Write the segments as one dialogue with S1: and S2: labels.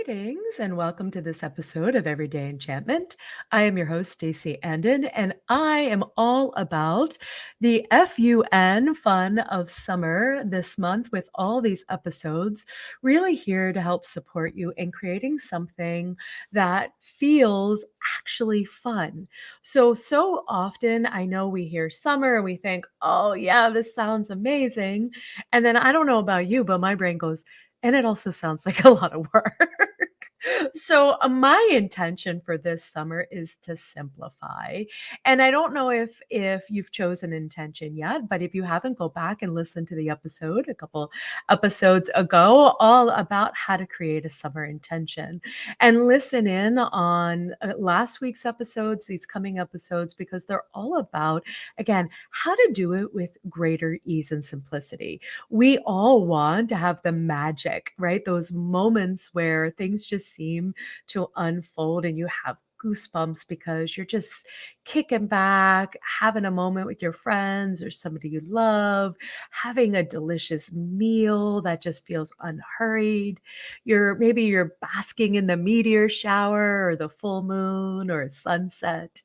S1: Greetings and welcome to this episode of Everyday Enchantment. I am your host, Stacey and I am all about the fun of summer this month with all these episodes, really here to help support you in creating something that feels actually fun. So often I know we hear summer and we think, oh, yeah, this sounds amazing. And then I don't know about you, but my brain goes, and it also sounds like a lot of work. So, my intention for this summer is to simplify. And I don't know if you've chosen intention yet, but if you haven't, go back and listen to the episode a couple episodes ago all about how to create a summer intention. And listen in on last week's episodes, these coming episodes, because they're all about, again, how to do it with greater ease and simplicity. We all want to have the magic, right? Those moments where things just seem to unfold and you have goosebumps because you're just kicking back, having a moment with your friends or somebody you love, having a delicious meal that just feels unhurried. Maybe you're basking in the meteor shower or the full moon or a sunset.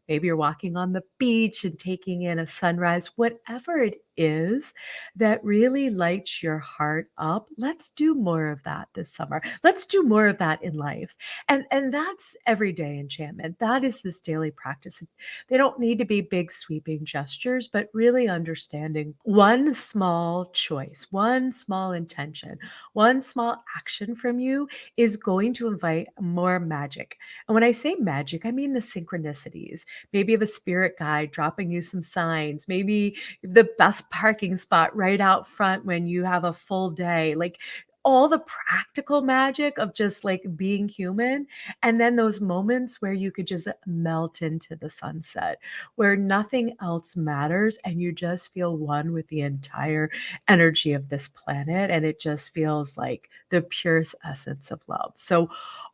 S1: Maybe you're walking on the beach and taking in a sunrise, whatever it is that really lights your heart up. Let's do more of that this summer. Let's do more of that in life. And that's everyday enchantment. That is this daily practice. They don't need to be big sweeping gestures, but really understanding one small choice, one small intention, one small action from you is going to invite more magic. And when I say magic, I mean the synchronicities. Maybe you have a spirit guide dropping you some signs, maybe the best parking spot right out front when you have a full day, like all the practical magic of just like being human. And then those moments where you could just melt into the sunset, where nothing else matters and you just feel one with the entire energy of this planet. And it just feels like the purest essence of love. So,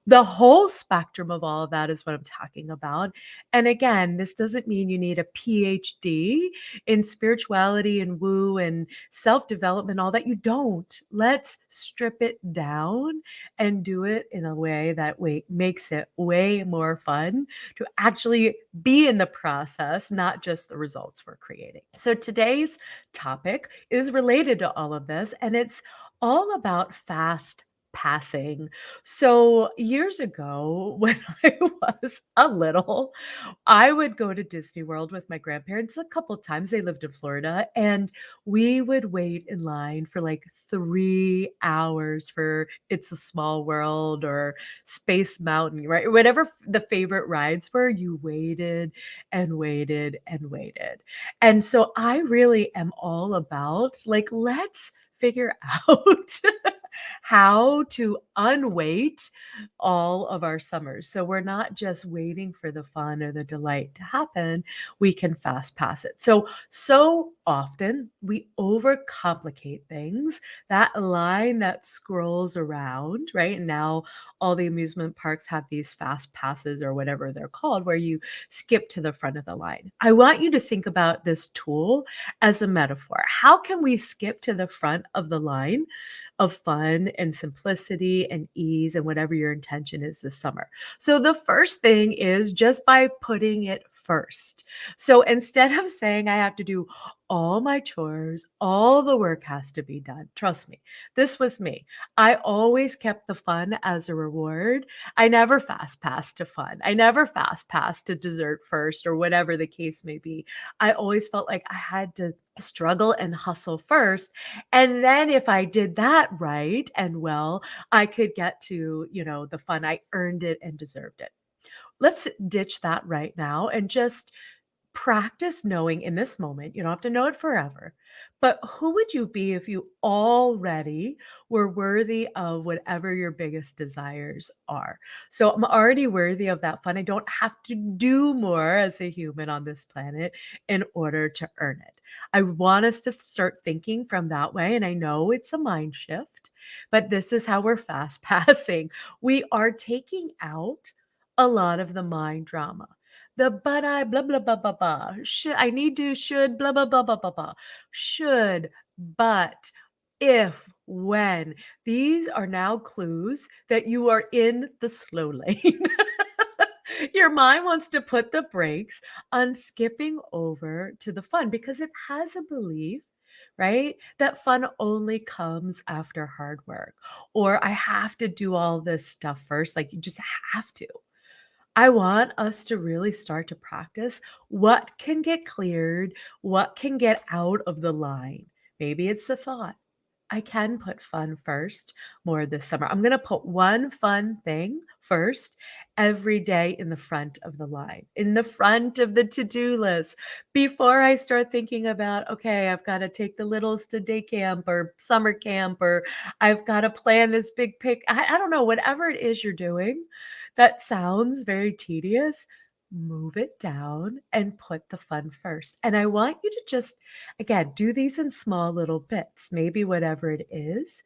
S1: the whole spectrum of all of that is what I'm talking about. And again, this doesn't mean you need a PhD in spirituality and woo and self development, all that. You don't. Let's strip it down and do it in a way that makes it way more fun to actually be in the process, not just the results we're creating. So today's topic is related to all of this, and it's all about fast passing. So years ago, when I was a little, I would go to Disney World with my grandparents a couple times. They lived in Florida, and we would wait in line for like 3 hours for It's a Small World or Space Mountain, right? Whatever the favorite rides were, you waited and waited and waited. And so I really am all about like, let's figure out how to unwait all of our summers. So we're not just waiting for the fun or the delight to happen. We can fast pass it. So often we overcomplicate things. That line that scrolls around, right? And now all the amusement parks have these fast passes or whatever they're called, where you skip to the front of the line. I want you to think about this tool as a metaphor. How can we skip to the front of the line of fun and simplicity and ease and whatever your intention is this summer? So the first thing is just by putting it first. So instead of saying I have to do all my chores, all the work has to be done. Trust me, this was me. I always kept the fun as a reward. I never fast passed to fun. I never fast passed to dessert first or whatever the case may be. I always felt like I had to struggle and hustle first. And then if I did that right and well, I could get to, the fun. I earned it and deserved it. Let's ditch that right now and just practice knowing in this moment. You don't have to know it forever, but who would you be if you already were worthy of whatever your biggest desires are? So I'm already worthy of that fun. I don't have to do more as a human on this planet in order to earn it. I want us to start thinking from that way. And I know it's a mind shift, but this is how we're fast passing. We are taking out a lot of the mind drama. The but I blah blah blah blah blah. Should I need to should blah blah blah blah blah blah. Should but if, when. These are now clues that you are in the slow lane. Your mind wants to put the brakes on skipping over to the fun because it has a belief, right, that fun only comes after hard work, or I have to do all this stuff first. Like, you just have to. I want us to really start to practice what can get cleared, what can get out of the line. Maybe it's the thought, I can put fun first more this summer. I'm going to put one fun thing first every day in the front of the line, in the front of the to-do list, before I start thinking about, okay, I've got to take the littles to day camp or summer camp, or I've got to plan this big pic. I don't know, whatever it is you're doing that sounds very tedious, move it down and put the fun first. And I want you to just, again, do these in small little bits. Maybe whatever it is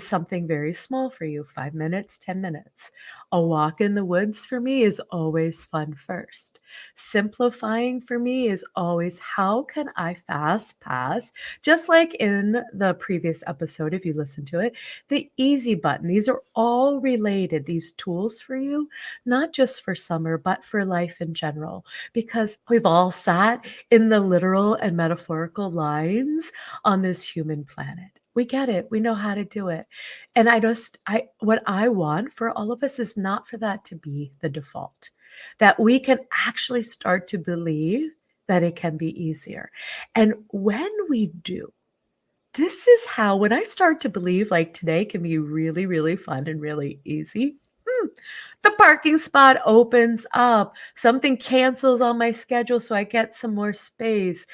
S1: something very small for you, 5 minutes, 10 minutes. A walk in the woods for me is always fun first. Simplifying for me is always, how can I fast pass? Just like in the previous episode, if you listen to it, the easy button. These are all related, these tools for you, not just for summer, but for life in general, because we've all sat in the literal and metaphorical lines on this human planet. We get it. We know how to do it. And what I want for all of us is not for that to be the default, that we can actually start to believe that it can be easier. And when we do, this is how, when I start to believe like today can be really, really fun and really easy, the parking spot opens up. Something cancels on my schedule so I get some more space.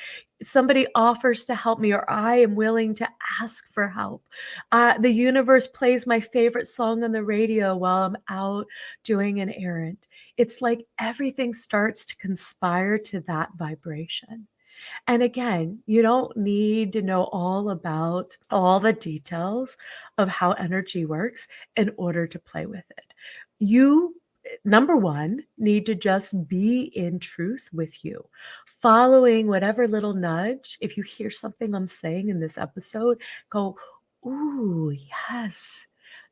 S1: Somebody offers to help me, or I am willing to ask for help. The universe plays my favorite song on the radio while I'm out doing an errand. It's like everything starts to conspire to that vibration. And again, you don't need to know all about all the details of how energy works in order to play with it. You, number one, need to just be in truth with you, following whatever little nudge. If you hear something I'm saying in this episode, go, ooh, yes.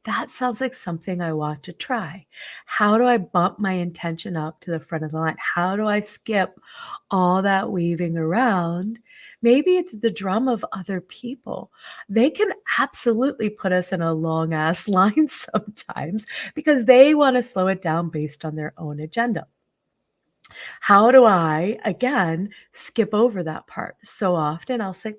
S1: That sounds like something I want to try. How do I bump my intention up to the front of the line? How do I skip all that weaving around? Maybe it's the drum of other people. They can absolutely put us in a long ass line sometimes because they want to slow it down based on their own agenda. How do I, again, skip over that part? So often I'll say,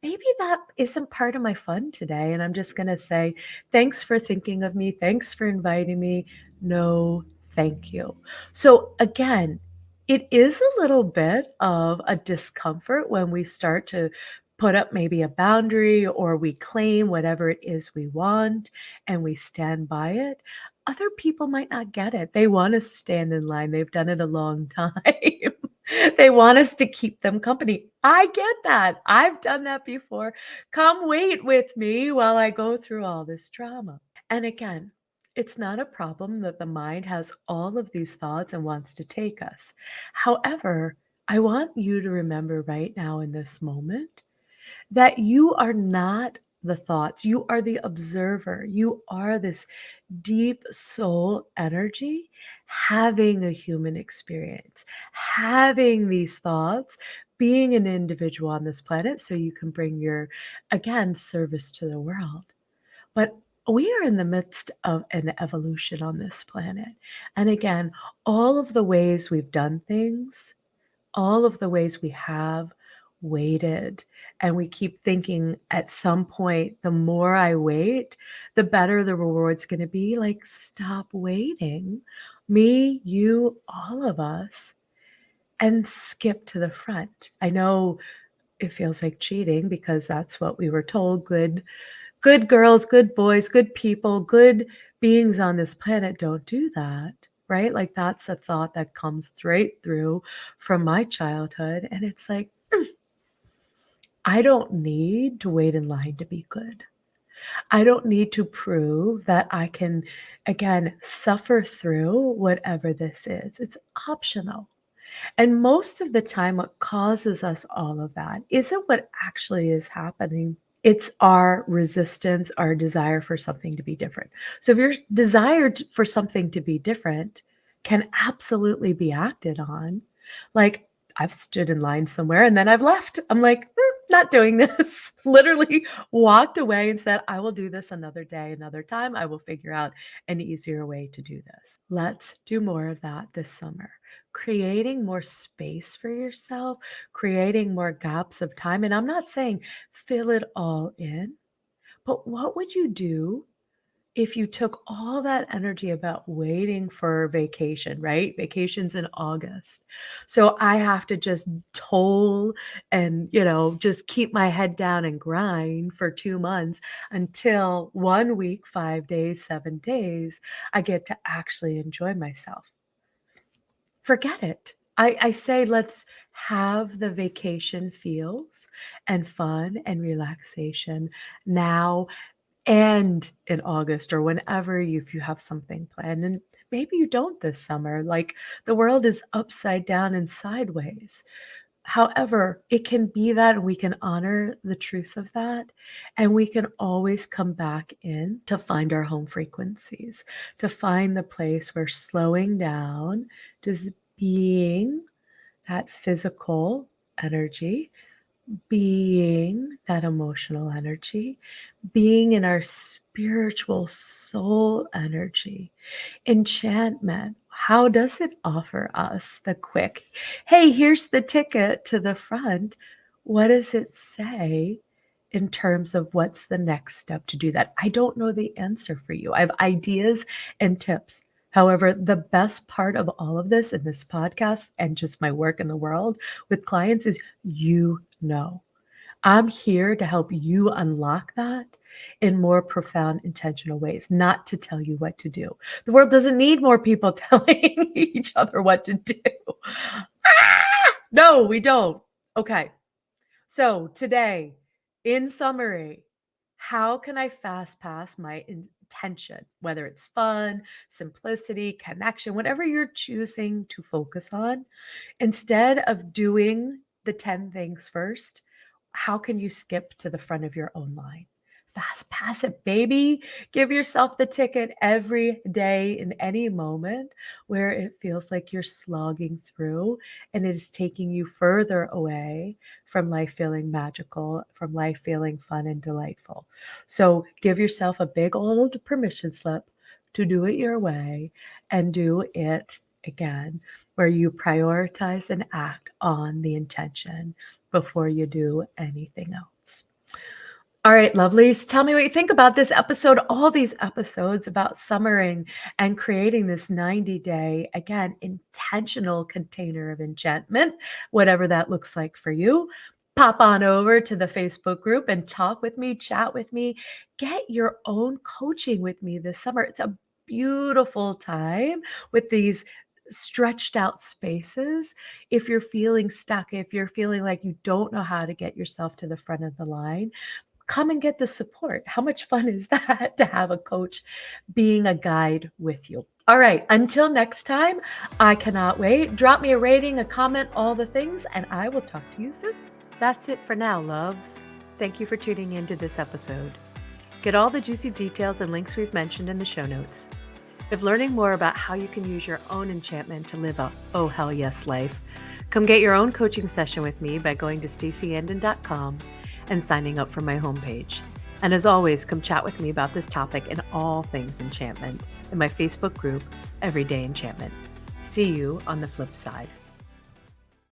S1: maybe that isn't part of my fun today. And I'm just going to say, thanks for thinking of me. Thanks for inviting me. No, thank you. So again, it is a little bit of a discomfort when we start to put up maybe a boundary, or we claim whatever it is we want and we stand by it. Other people might not get it. They want to stand in line. They've done it a long time. They want us to keep them company. I get that. I've done that before. Come wait with me while I go through all this drama. And again, it's not a problem that the mind has all of these thoughts and wants to take us. However, I want you to remember right now in this moment that you are not the thoughts. You are the observer. You are this deep soul energy having a human experience, having these thoughts, being an individual on this planet so you can bring your, again, service to the world. But we are in the midst of an evolution on this planet. And again, all of the ways we've done things, all of the ways we have waited, and we keep thinking at some point, the more I wait, the better the reward's going to be. Like, stop waiting. Me, you, all of us, and skip to the front. I know it feels like cheating because that's what we were told. Good girls, good boys, good people, good beings on this planet don't do that, right? Like, that's a thought that comes straight through from my childhood. And it's like, I don't need to wait in line to be good. I don't need to prove that I can, again, suffer through whatever this is. It's optional. And most of the time, what causes us all of that isn't what actually is happening. It's our resistance, our desire for something to be different. So if your desire for something to be different can absolutely be acted on, like I've stood in line somewhere and then I've left. I'm like, not doing this. Literally walked away and said, I will do this another day, another time. I will figure out an easier way to do this. Let's do more of that this summer. Creating more space for yourself, creating more gaps of time. And I'm not saying fill it all in, but what would you do if you took all that energy about waiting for vacation, right? Vacation's in August. So I have to just toll and, just keep my head down and grind for 2 months until 1 week, 5 days, 7 days, I get to actually enjoy myself. Forget it. I say let's have the vacation feels and fun and relaxation now and in August or whenever if you have something planned. And maybe you don't this summer. Like the world is upside down and sideways. However, it can be that and we can honor the truth of that. And we can always come back in to find our home frequencies, to find the place where slowing down, just being that physical energy, being that emotional energy, being in our spiritual soul energy. Enchantment, how does it offer us the quick, hey, here's the ticket to the front? What does it say in terms of what's the next step to do that? I don't know the answer for you. I have ideas and tips. However, the best part of all of this in this podcast and just my work in the world with clients is I'm here to help you unlock that in more profound, intentional ways, not to tell you what to do. The world doesn't need more people telling each other what to do. No, we don't. Okay. So today, in summary, how can I fast pass my intention, whether it's fun, simplicity, connection, whatever you're choosing to focus on, instead of doing the 10 things first, how can you skip to the front of your own line? Fast pass it, baby. Give yourself the ticket every day in any moment where it feels like you're slogging through and it is taking you further away from life feeling magical, from life feeling fun and delightful. So give yourself a big old permission slip to do it your way and do it again, where you prioritize and act on the intention before you do anything else. All right, lovelies, tell me what you think about this episode, all these episodes about summering and creating this 90-day, again, intentional container of enchantment, whatever that looks like for you. Pop on over to the Facebook group and talk with me, chat with me, get your own coaching with me this summer. It's a beautiful time with these stretched out spaces. If you're feeling stuck, if you're feeling like you don't know how to get yourself to the front of the line, come and get the support. How much fun is that to have a coach being a guide with you? All right, until next time, I cannot wait. Drop me a rating, a comment, all the things, and I will talk to you soon. That's it for now, loves. Thank you for tuning into this episode. Get all the juicy details and links we've mentioned in the show notes. If learning more about how you can use your own enchantment to live a oh hell yes life, come get your own coaching session with me by going to staceyandon.com and signing up for my homepage. And as always, come chat with me about this topic and all things enchantment in my Facebook group, Everyday Enchantment. See you on the flip side.